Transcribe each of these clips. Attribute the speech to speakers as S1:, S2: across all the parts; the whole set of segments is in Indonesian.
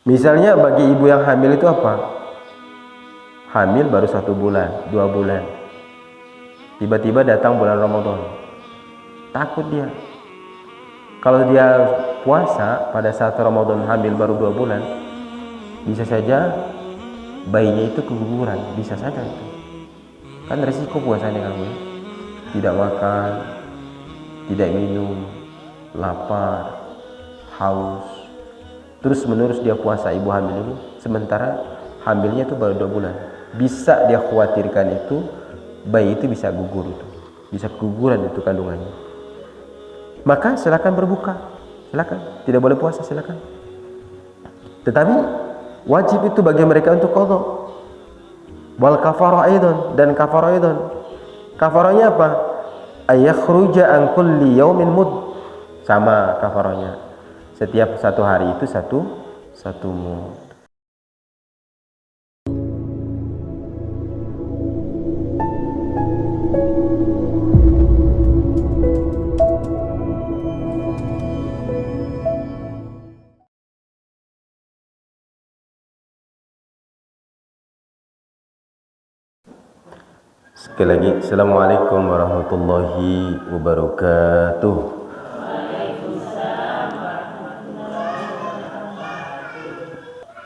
S1: Misalnya bagi ibu yang hamil itu apa? Hamil baru 1 bulan, 2 bulan. Tiba-tiba datang bulan Ramadan. Takut dia. Kalau dia puasa pada saat Ramadan hamil baru 2 bulan, bisa saja bayinya itu keguguran, bisa saja itu. Kan resiko puasanya kamu. Tidak makan, tidak minum, lapar, haus. Terus menerus dia puasa ibu hamil ini, sementara hamilnya itu baru 2 bulan. Bisa dia khawatirkan itu bayi itu bisa gugur itu. Bisa keguguran itu kandungannya. Maka silakan berbuka. Silakan, tidak boleh puasa silakan. Tetapi wajib itu bagi mereka untuk qadha. Wal kafarah aidan, dan kafarah aidan. Kafarahnya apa? Ayakhruja an kulli yaumin mud. Sama kafarahnya. Setiap 1 hari itu satu mud. Sekali lagi, Assalamualaikum warahmatullahi wabarakatuh.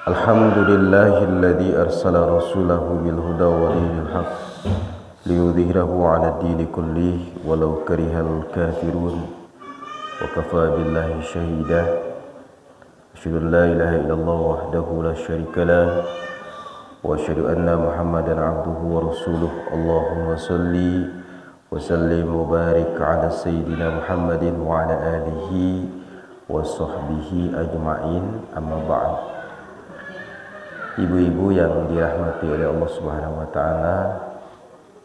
S1: Alhamdulillahilladzi arsala rasulahu bil huda wa dinil haq liyudhhirahu 'ala ad-dini kullih walau karihal kafirun. Wa kafa billahi shahida. Asyhadu an la ilaha illallah wahdahu la syarika lah wa asyhadu anna Muhammadan 'abduhu wa rasuluh. Allahumma shalli wa sallim wa barik 'ala sayyidina Muhammadin wa 'ala alihi wa sahbihi ajma'in. Amma ba'd. Ibu-ibu yang dirahmati oleh Allah Subhanahu wa taala,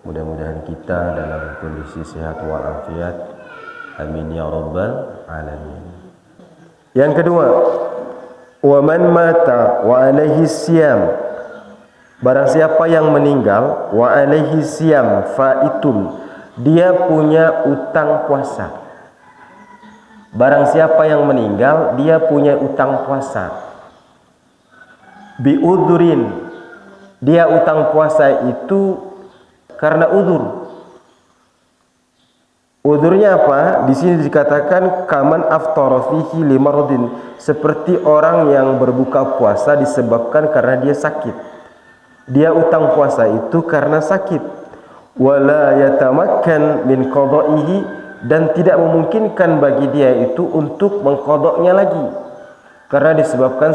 S1: mudah-mudahan kita dalam kondisi sehat walafiat. Amin ya rabbal alamin. Yang kedua, wa man mata wa alaihi siyam. Barang siapa yang meninggal wa alaihi siyam faitun, dia punya utang puasa. Barang siapa yang meninggal, dia punya utang puasa. Biudzurin, dia utang puasa itu karena udzur. Udzurnya apa? Di sini dikatakan kaman aftara fihi limaradin, seperti orang yang berbuka puasa disebabkan karena dia sakit. Dia utang puasa itu karena sakit. Wala yatamakkan min qada'ihi, dan tidak memungkinkan bagi dia itu untuk mengqadanya lagi karena disebabkan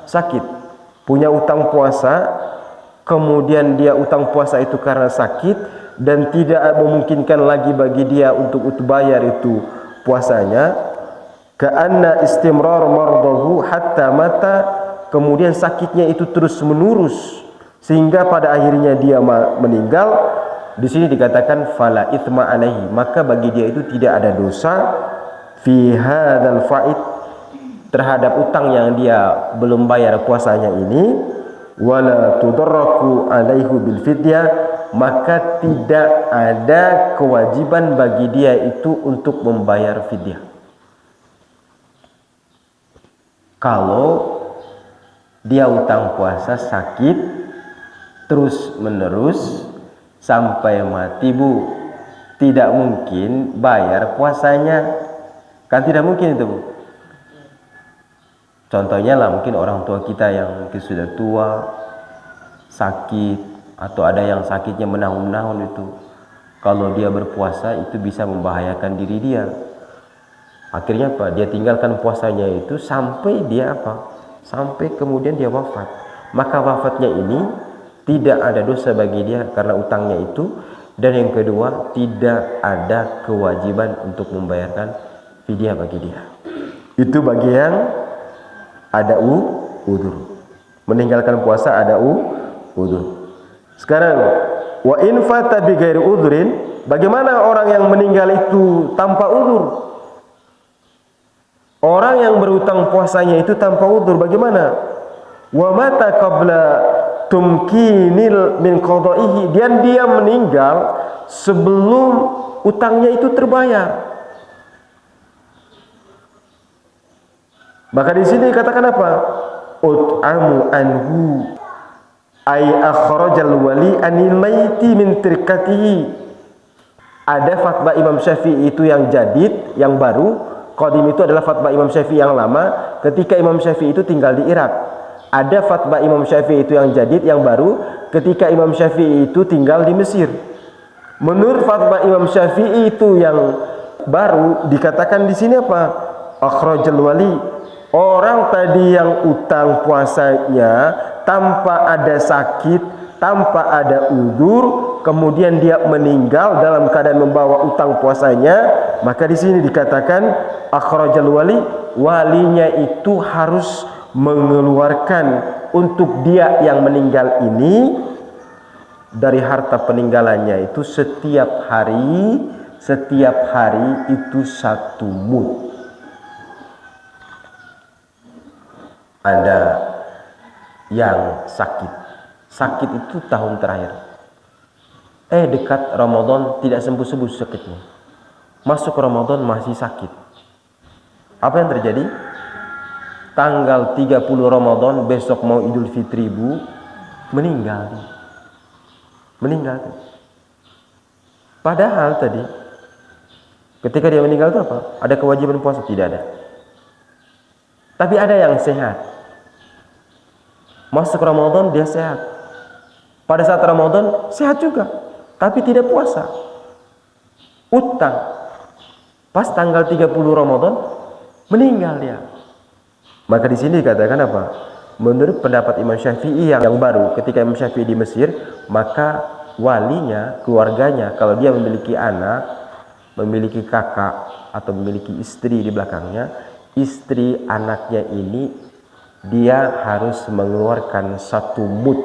S1: sakit. Punya utang puasa, kemudian dia utang puasa itu karena sakit dan tidak memungkinkan lagi bagi dia untuk bayar itu puasanya. Ka'anna istimrar mardahu hatta mata, kemudian sakitnya itu terus menerus sehingga pada akhirnya dia meninggal. Di sini dikatakan fala itsma alaihi, maka bagi dia itu tidak ada dosa fi hadzal fa'id, terhadap utang yang dia belum bayar puasanya ini. Wala tudarraku alaihi bil fidyah, maka tidak ada kewajiban bagi dia itu untuk membayar fidyah. Kalau dia utang puasa sakit terus menerus sampai mati, Bu, tidak mungkin bayar puasanya, kan tidak mungkin itu, Bu. Contohnya lah mungkin orang tua kita yang mungkin sudah tua, sakit, atau ada yang sakitnya menahun-nahun itu. Kalau dia berpuasa itu bisa membahayakan diri dia. Akhirnya apa? Dia tinggalkan puasanya itu sampai dia apa? Sampai kemudian dia wafat. Maka wafatnya ini tidak ada dosa bagi dia karena utangnya itu. Dan yang kedua, tidak ada kewajiban untuk membayarkan fidyah bagi dia. Itu bagi yang ada udzur. Meninggalkan puasa ada udzur. Sekarang wa in fata bi ghairi udzrin, bagaimana orang yang meninggal itu tanpa udzur? Orang yang berutang puasanya itu tanpa udzur bagaimana? Wa mata qabla tumkinil min qada'ihi, dan dia meninggal sebelum utangnya itu terbayar. Maka di sini dikatakan apa? ut'amu anhu ay akhrajal wali anil maiti min tirkatihi. Ada fatwa Imam Syafi'i itu yang jadid, yang baru. Qadim itu adalah fatwa Imam Syafi'i yang lama ketika Imam Syafi'i itu tinggal di Irak. Ada fatwa Imam Syafi'i itu yang jadid, yang baru ketika Imam Syafi'i itu tinggal di Mesir. Menurut fatwa Imam Syafi'i itu yang baru, dikatakan di sini apa? Akhrajal wali. Orang tadi yang utang puasanya tanpa ada sakit, tanpa ada udzur, kemudian dia meninggal dalam keadaan membawa utang puasanya, maka di sini dikatakan akhrajal wali, walinya itu harus mengeluarkan untuk dia yang meninggal ini dari harta peninggalannya itu setiap hari itu 1 mud. Ada yang sakit itu tahun terakhir, dekat Ramadan tidak sembuh-sembuh sakitnya, masuk Ramadan masih sakit. Apa yang terjadi? Tanggal 30 Ramadan, besok mau Idul Fitri, Bu, meninggal. Padahal tadi ketika dia meninggal itu apa? Ada kewajiban puasa? Tidak ada. Tapi ada yang sehat. Masuk Ramadan dia sehat. Pada saat Ramadan sehat juga, tapi tidak puasa. Utang. Pas tanggal 30 Ramadan meninggal dia. Maka di sini dikatakan apa? Menurut pendapat Imam Syafi'i yang baru, ketika Imam Syafi'i di Mesir, maka walinya, keluarganya, kalau dia memiliki anak, memiliki kakak atau memiliki istri di belakangnya, istri anaknya ini dia harus mengeluarkan 1 mud.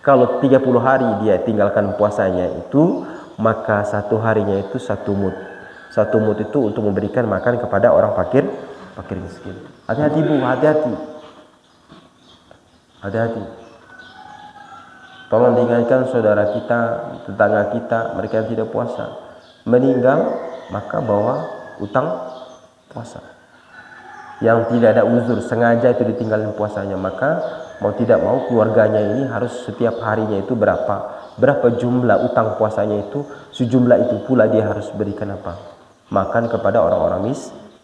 S1: Kalau 30 hari dia tinggalkan puasanya itu, maka 1 harinya itu 1 mud. 1 mud itu untuk memberikan makan kepada orang fakir miskin. Hati-hati, Bu, hati-hati. Tolong diingatkan saudara kita, tetangga kita, mereka yang tidak puasa, meninggal maka bawa utang puasa. Yang tidak ada uzur, sengaja itu ditinggalin puasanya, maka mau tidak mau keluarganya ini harus setiap harinya itu berapa jumlah utang puasanya itu, sejumlah itu pula dia harus berikan apa? Makan kepada orang-orang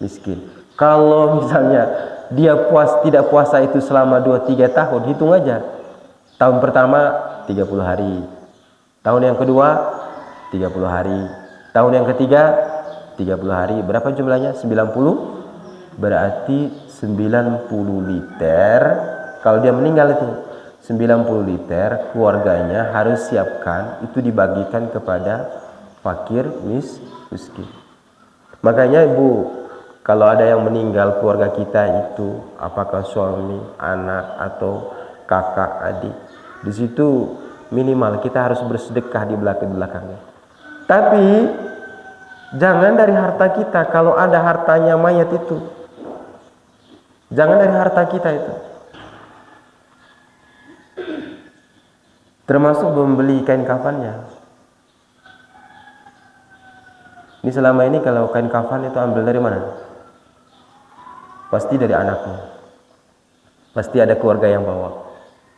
S1: miskin. Kalau misalnya dia tidak puasa itu selama 2-3 tahun, hitung aja. Tahun pertama 30 hari. Tahun yang kedua 30 hari. Tahun yang ketiga 30 hari. Berapa jumlahnya? 90. Berarti 90 liter. Kalau dia meninggal itu 90 liter, keluarganya harus siapkan itu dibagikan kepada fakir miskin. Makanya Ibu, kalau ada yang meninggal keluarga kita itu, apakah suami, anak, atau kakak, adik, di situ minimal kita harus bersedekah di belakangnya. Tapi jangan dari harta kita. Kalau ada hartanya mayat itu, jangan dari harta kita itu. Termasuk membeli kain kafannya. Ini selama ini kalau kain kafan itu ambil dari mana? Pasti dari anaknya. Pasti ada keluarga yang bawa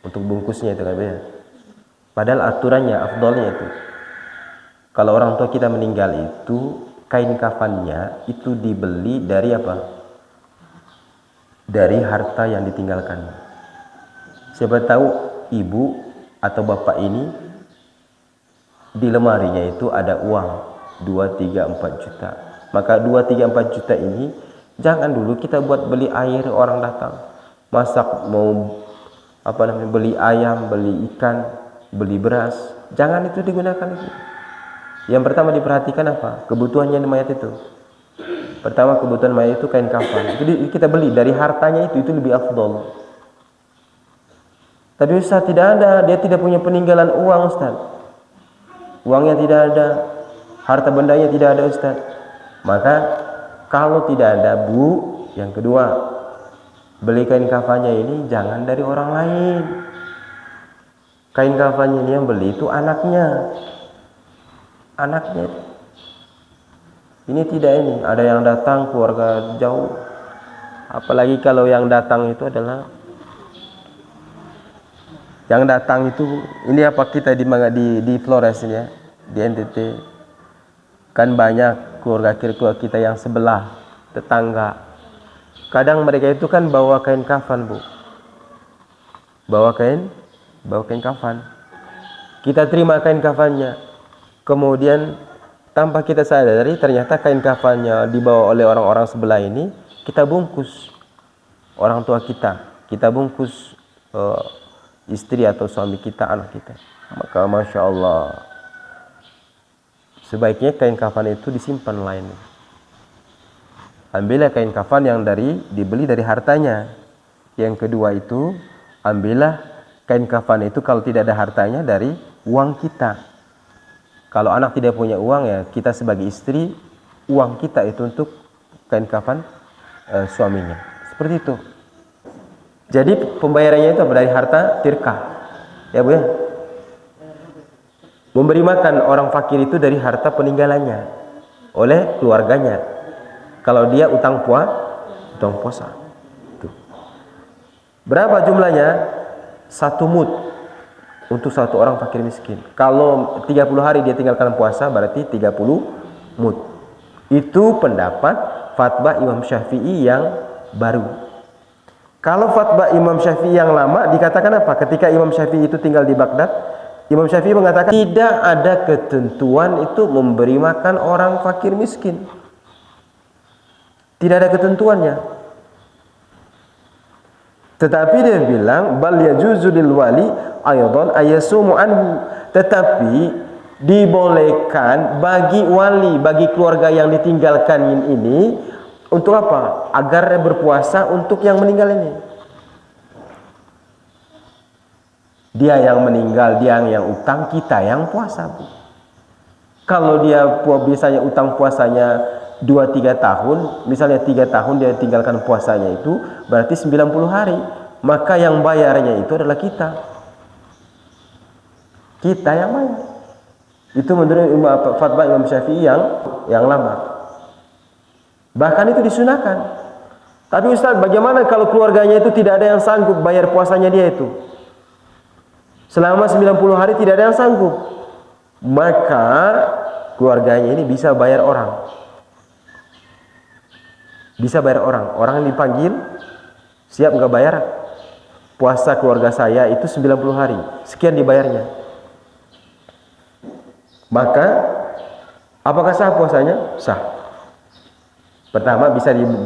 S1: untuk bungkusnya itu kan ya. Padahal aturannya, afdolnya itu, kalau orang tua kita meninggal itu kain kafannya itu dibeli dari apa? Dari harta yang ditinggalkan. Siapa tahu ibu atau bapak ini di lemarinya itu ada uang 2, 3, 4 juta. Maka 2, 3, 4 juta ini jangan dulu kita buat beli air orang datang. Masak mau beli ayam, beli ikan, beli beras. Jangan itu digunakan itu. Yang pertama diperhatikan apa? Kebutuhannya mayat itu. Pertama kebutuhan mayat itu kain kafan. Jadi kita beli dari hartanya itu lebih afdol. Tapi Ustaz tidak ada, dia tidak punya peninggalan uang Ustaz. Uangnya tidak ada, harta bendanya tidak ada Ustaz. Maka kalau tidak ada Bu, yang kedua, beli kain kafannya ini jangan dari orang lain. Kain kafannya ini yang beli itu anaknya. Ini tidak ini, ada yang datang keluarga jauh. Apalagi kalau yang datang itu adalah Yang datang itu, ini apa kita di Flores ini ya, di NTT. Kan banyak keluarga kita yang sebelah, tetangga. Kadang mereka itu kan bawa kain kafan, Bu. Bawa kain kafan. Kita terima kain kafannya. Kemudian tanpa kita sadari ternyata kain kafannya dibawa oleh orang-orang sebelah ini, kita bungkus. Orang tua kita bungkus istri atau suami kita, anak kita. Maka Masya Allah, sebaiknya kain kafan itu disimpan lain. Ambillah kain kafan yang dibeli dari hartanya. Yang kedua itu, ambillah kain kafan itu kalau tidak ada hartanya dari uang kita. Kalau anak tidak punya uang, ya kita sebagai istri, uang kita itu untuk kain kafan suaminya. Seperti itu. Jadi pembayarannya itu dari harta tirkah. Ya Bu ya. Memberi makan orang fakir itu dari harta peninggalannya oleh keluarganya. Kalau dia utang puasa. Tuh. Berapa jumlahnya? 1 mud untuk 1 orang fakir miskin. Kalau 30 hari dia tinggalkan puasa, berarti 30 mud. Itu pendapat fatwa Imam Syafi'i yang baru. Kalau fatwa Imam Syafi'i yang lama dikatakan apa? Ketika Imam Syafi'i itu tinggal di Baghdad, Imam Syafi'i mengatakan tidak ada ketentuan itu memberi makan orang fakir miskin. Tidak ada ketentuannya. Tetapi dia bilang bal yajuzu lil wali aydan ayasumu anhu. Tetapi dibolehkan bagi wali, bagi keluarga yang ditinggalkan ini untuk apa? Agar berpuasa untuk yang meninggal ini. Dia yang meninggal, dia yang utang, kita yang puasa, Bu. Kalau dia biasanya utang puasanya 2-3 tahun, misalnya 3 tahun dia tinggalkan puasanya itu, berarti 90 hari. Maka yang bayarnya itu adalah kita. Kita yang bayar. Itu menurut fatwa Imam Syafi'i yang lama. Bahkan itu disunahkan. Tapi Ustaz, bagaimana kalau keluarganya itu tidak ada yang sanggup bayar puasanya dia itu? Selama 90 hari tidak ada yang sanggup. Maka keluarganya ini bisa bayar orang. Bisa bayar orang. Orang yang dipanggil, siap nggak bayar? Puasa keluarga saya itu 90 hari. Sekian dibayarnya. Maka apakah sah puasanya? Sah. Pertama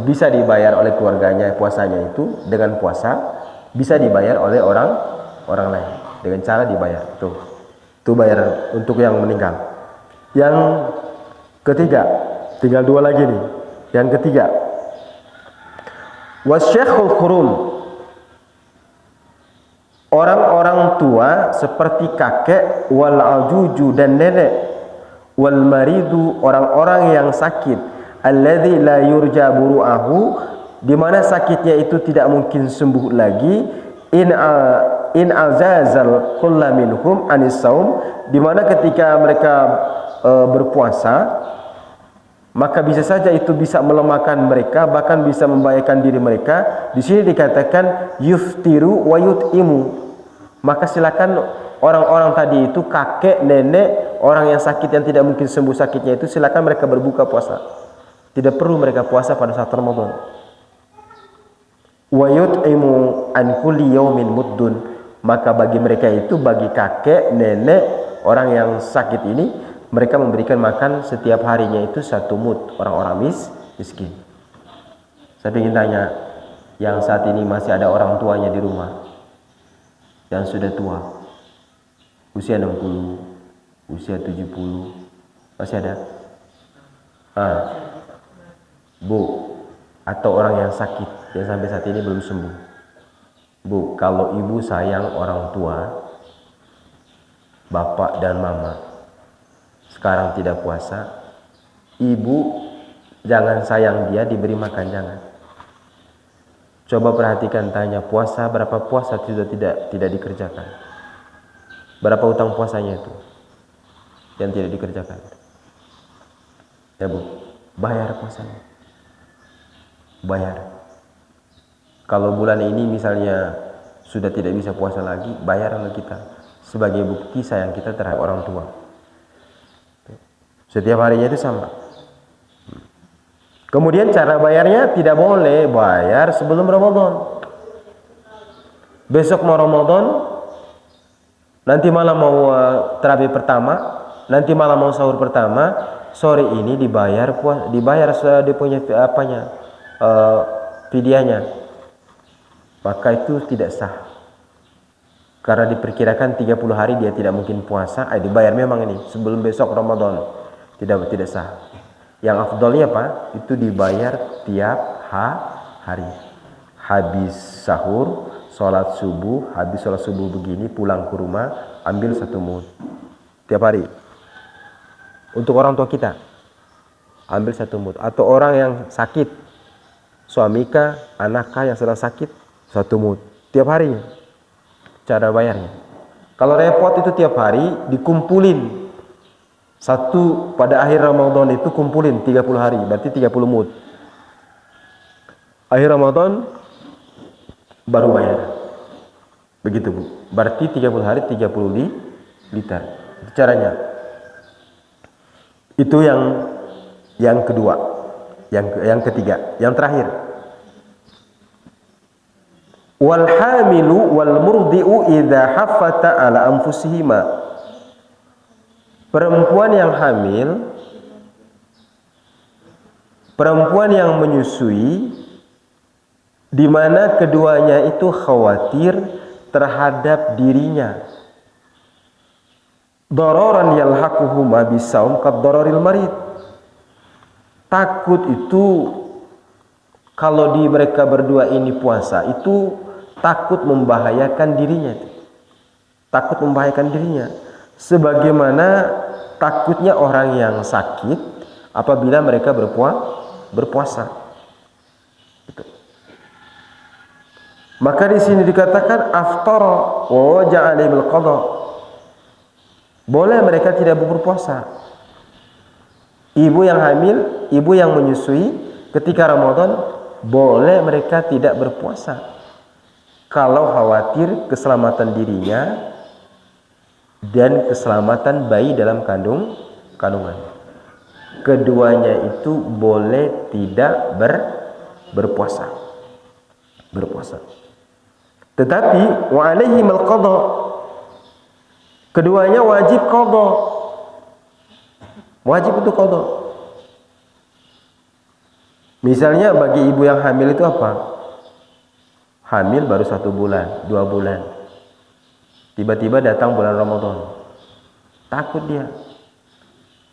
S1: bisa dibayar oleh keluarganya puasanya itu dengan puasa, bisa dibayar oleh orang lain dengan cara dibayar. Tuh bayar untuk yang meninggal. Yang ketiga, tinggal 2 lagi nih. Yang ketiga, wasyakhul qurun. Orang-orang tua seperti kakek, wal ajuju dan nenek, wal maridu, orang-orang yang sakit, alladzi la yurja buru'ahu, di mana sakitnya itu tidak mungkin sembuh lagi, in azazal kulla minhum anis saum, di mana ketika mereka berpuasa, maka bisa saja itu bisa melemahkan mereka, bahkan bisa membahayakan diri mereka. Di sini dikatakan yuftiru wa yut'imu. Maka silakan orang-orang tadi itu, kakek, nenek, orang yang sakit yang tidak mungkin sembuh sakitnya itu, silakan mereka berbuka puasa. Tidak perlu mereka puasa pada saat Ramadan. Wa yut'imu an kulli yaumin muddun. Maka bagi mereka itu, bagi kakek, nenek, orang yang sakit ini, mereka memberikan makan setiap harinya itu 1 mud, orang-orang miskin. Saya ingin tanya, yang saat ini masih ada orang tuanya di rumah yang sudah tua, usia 60, usia 70, masih ada? Bu, atau orang yang sakit yang sampai saat ini belum sembuh. Bu, kalau ibu sayang orang tua, bapak dan mama, sekarang tidak puasa, ibu jangan sayang dia diberi makan, jangan. Coba perhatikan, tanya, puasa berapa puasa sudah tidak dikerjakan? Berapa utang puasanya itu yang tidak dikerjakan? Ya Bu, bayar puasanya. Bayar. Kalau bulan ini misalnya sudah tidak bisa puasa lagi, bayarlah kita sebagai bukti sayang kita terhadap orang tua. Setiap harinya itu sama. Kemudian cara bayarnya tidak boleh bayar sebelum Ramadan. Besok mau Ramadan, nanti malam mau tarawih pertama, nanti malam mau sahur pertama, sore ini dibayar dia punya fidyahnya, maka itu tidak sah. Karena diperkirakan 30 hari dia tidak mungkin puasa, dibayar memang ini sebelum besok Ramadan. Tidak sah. Yang afdalnya apa? Itu dibayar tiap hari. Habis sahur, sholat subuh, habis sholat subuh begini pulang ke rumah, ambil 1 mud tiap hari. Untuk orang tua kita, ambil 1 mud. Atau orang yang sakit, suami kah, anak kah yang sedang sakit, 1 mud tiap hari. Cara bayarnya, kalau repot itu tiap hari dikumpulin. Satu pada akhir Ramadan itu kumpulin 30 hari, berarti 30 mud. Akhir Ramadan baru bayar. Begitu Bu. Berarti 30 hari 30 liter. Itu caranya. Itu yang kedua. Yang ketiga, yang terakhir. Wal hamilu wal murdi'u idza haffata ala anfusihima. Perempuan yang hamil, perempuan yang menyusui, di mana keduanya itu khawatir terhadap dirinya. Dararan yalhaquhuma bisaum qad dararil marid. Takut itu kalau mereka berdua ini puasa itu takut membahayakan dirinya. Takut membahayakan dirinya. Sebagaimana takutnya orang yang sakit apabila mereka berpuasa. Gitu. Maka di sini dikatakan aftara wa waja'a alaihil qada. Boleh mereka tidak berpuasa. Ibu yang hamil, ibu yang menyusui ketika Ramadan boleh mereka tidak berpuasa. Kalau khawatir keselamatan dirinya dan keselamatan bayi dalam kandungan. Keduanya itu boleh tidak berpuasa. Tetapi wa alaihim al-qada. Keduanya wajib qada. Wajib itu qada. Misalnya bagi ibu yang hamil itu apa? Hamil baru 1 bulan, 2 bulan. Tiba-tiba datang bulan Ramadan. Takut dia.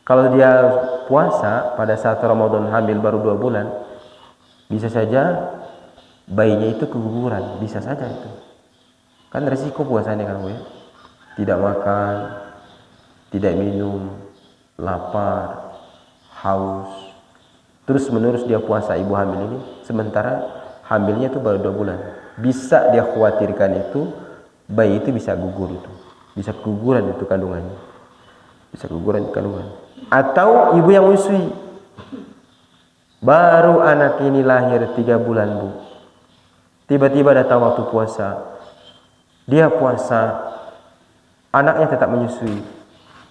S1: Kalau dia puasa pada saat Ramadan hamil baru 2 bulan, bisa saja bayinya itu keguguran. Bisa saja itu. Kan resiko puasanya kan Bu ya. Tidak makan, tidak minum, lapar, haus. Terus menerus dia puasa ibu hamil ini. Sementara hamilnya itu baru 2 bulan. Bisa dia khawatirkan itu bayi itu bisa gugur itu. Bisa keguguran itu kandungannya. Bisa keguguran kandungan. Atau ibu yang menyusui. Baru anak ini lahir 3 bulan Bu. Tiba-tiba datang waktu puasa. Dia puasa, anaknya tetap menyusui.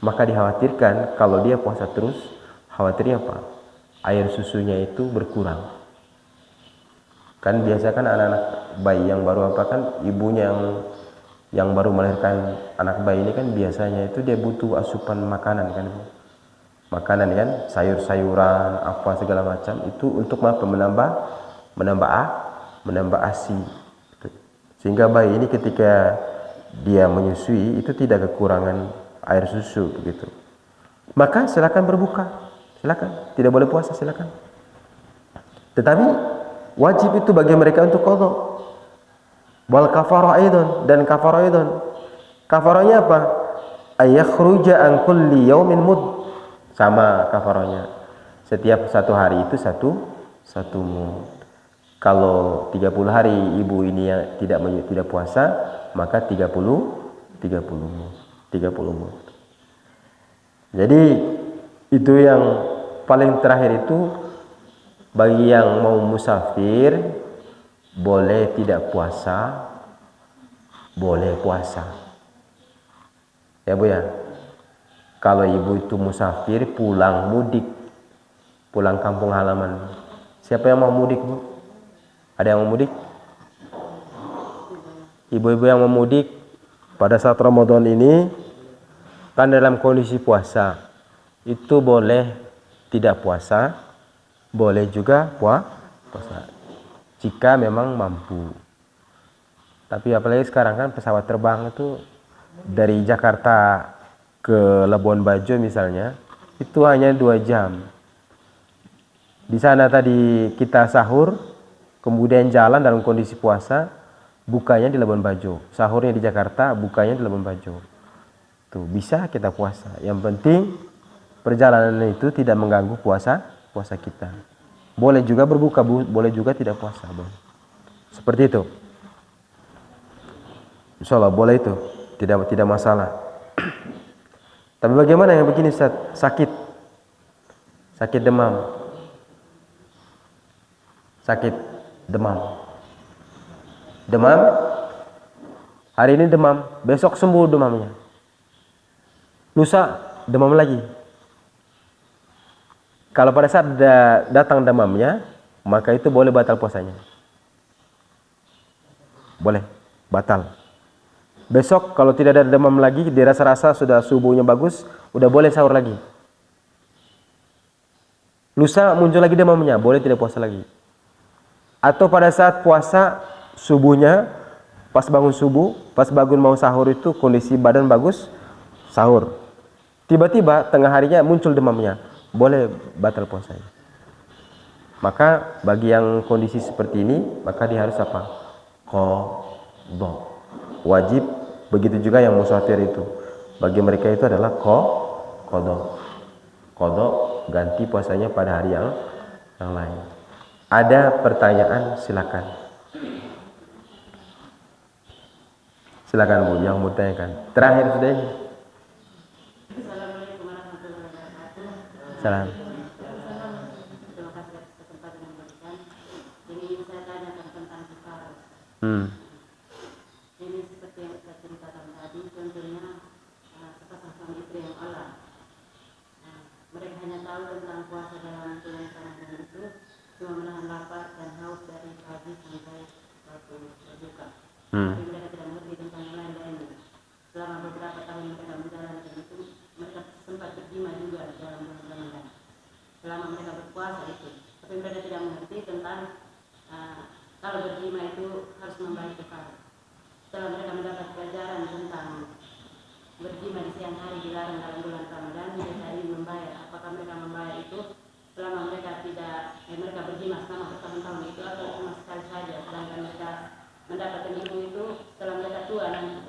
S1: Maka dikhawatirkan kalau dia puasa terus, khawatirnya apa? Air susunya itu berkurang. Kan biasa kan anak-anak bayi yang baru kan ibunya yang baru melahirkan anak bayi ini kan biasanya itu dia butuh asupan makanan kan. Makanan kan, sayur-sayuran, apa segala macam itu untuk menambah ASI. Sehingga bayi ini ketika dia menyusui itu tidak kekurangan air susu begitu. Maka silakan berbuka. Silakan, tidak boleh puasa silakan. Tetapi wajib itu bagi mereka untuk qada. Wal kafarah aidan, dan kafarah aidan. Kafarahnya apa? Ayakhruja an kulli yaumin mud. Sama kafarahnya. Setiap 1 hari itu satu mud. Kalau 30 hari ibu ini yang tidak puasa, maka 30 mud. Jadi itu yang paling terakhir itu bagi yang mau musafir boleh tidak puasa boleh puasa. Ya Bu ya. Kalau ibu itu musafir, pulang mudik, pulang kampung halaman. Siapa yang mau mudik Bu? Ada yang mau mudik? Ibu-ibu yang mau mudik pada saat Ramadan ini kan dalam kondisi puasa, itu boleh tidak puasa, boleh juga puasa jika memang mampu. Tapi apalagi sekarang kan pesawat terbang itu dari Jakarta ke Labuan Bajo misalnya, itu hanya 2 jam. Di sana tadi kita sahur, kemudian jalan dalam kondisi puasa, bukanya di Labuan Bajo. Sahurnya di Jakarta, bukanya di Labuan Bajo. Tuh, bisa kita puasa. Yang penting perjalanan itu tidak mengganggu puasa kita. Boleh juga berbuka, boleh juga tidak puasa. Seperti itu. Insya Allah boleh itu, tidak masalah. Tapi bagaimana yang begini sakit demam, demam, hari ini demam, besok sembuh demamnya, lusa demam lagi. Kalau pada saat datang demamnya, maka itu boleh batal puasanya, boleh batal. Besok kalau tidak ada demam lagi, dirasa-rasa sudah subuhnya bagus, udah boleh sahur lagi. Lusa muncul lagi demamnya, boleh tidak puasa lagi. Atau pada saat puasa subuhnya, pas bangun mau sahur itu kondisi badan bagus, sahur. Tiba-tiba tengah harinya muncul demamnya, boleh batal puasanya. Maka bagi yang kondisi seperti ini, maka dia harus apa? Qadha. Wajib. Begitu juga yang musafir itu, bagi mereka itu adalah qadha, ganti puasanya pada hari yang lain. Ada pertanyaan, silakan Bu yang mau tanyakan. Terakhir sudah ini. Salam.
S2: Ini seperti yang saya ceritakan tadi, contohnya sepasang suami istri yang Allah. Mereka hanya tahu tentang puasa dalam bulan Ramadan itu cuma menahan lapar dan haus dari pagi sampai waktu berbuka. Tapi mereka tidak mengerti tentang yang lain-lainnya. Selama beberapa tahun mereka menjalankan itu, mereka sempat berjima juga dalam bulan Ramadan. Selama mereka berpuasa itu, tapi mereka tidak mengerti tentang kalau berjima itu harus membayar kafar. Setelah mereka mendapat pelajaran tentang berjima di siang hari dilarang dalam bulan Ramadan, mereka ingin membayar. Apakah mereka membayar itu selama mereka mereka berjima selama bertahun-tahun itu, atau cuma sekali saja, sedangkan mereka mendapatkan ilmu itu setelah mereka tua nanti?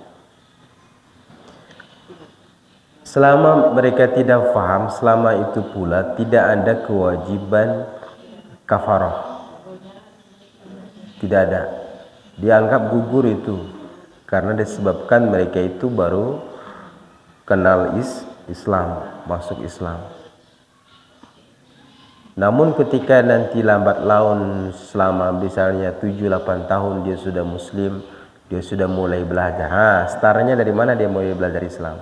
S1: Selama mereka tidak faham, selama itu pula tidak ada kewajiban kafarah. Tidak ada. Dianggap gugur itu karena disebabkan mereka itu baru kenal Islam, masuk Islam. Namun ketika nanti lambat laun selama misalnya 7-8 tahun dia sudah muslim, dia sudah mulai belajar. Startnya dari mana dia mulai belajar Islam?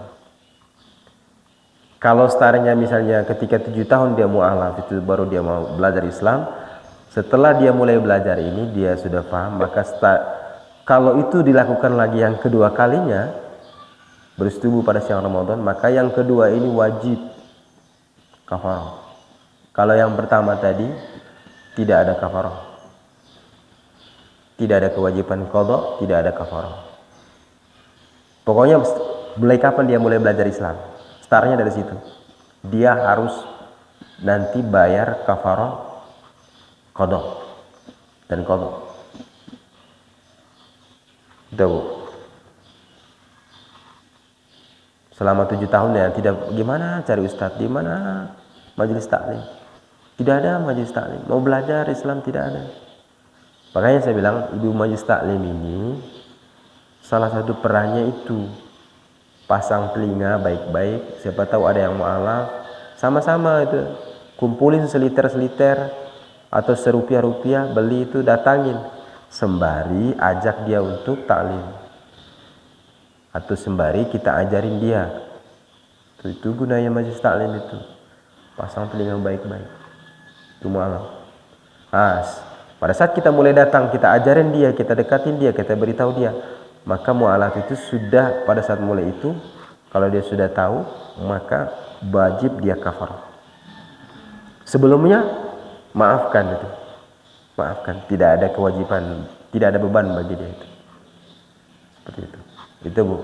S1: Kalau startnya misalnya ketika 7 tahun dia mu'alaf, itu baru dia mau belajar Islam. Setelah dia mulai belajar ini, dia sudah paham, maka kalau itu dilakukan lagi yang kedua kalinya, bersetubuh pada siang Ramadan, maka yang kedua ini wajib kafarah. Kalau yang pertama tadi tidak ada kafarah, tidak ada kewajiban qadha, tidak ada kafarah. Pokoknya mulai kapan dia mulai belajar Islam, startnya dari situ. Dia harus nanti bayar kafarah, qadha dan qadha. Itu Bu. Selama 7 tahun ya, tidak gimana cari ustadz, di mana majelis taklim. Tidak ada majelis taklim. Mau belajar Islam tidak ada. Makanya saya bilang ibu majelis taklim ini salah satu perannya itu pasang telinga baik-baik. Siapa tahu ada yang mu'alaf, sama-sama itu kumpulin seliter-seliter atau serupiah-rupiah, beli itu, datangin sembari ajak dia untuk taklim. atau sembari kita ajarin dia. Itu gunanya majelis taklim itu. Pasang telinga baik-baik. Itu mu'alah. Pada saat kita mulai datang, kita ajarin dia, kita dekatin dia, kita beritahu dia, maka mu'alah itu sudah pada saat mulai itu, kalau dia sudah tahu, maka wajib dia kafar. Sebelumnya maafkan itu. Maafkan, tidak ada kewajiban, tidak ada beban bagi dia itu. Seperti itu. Itu Bu.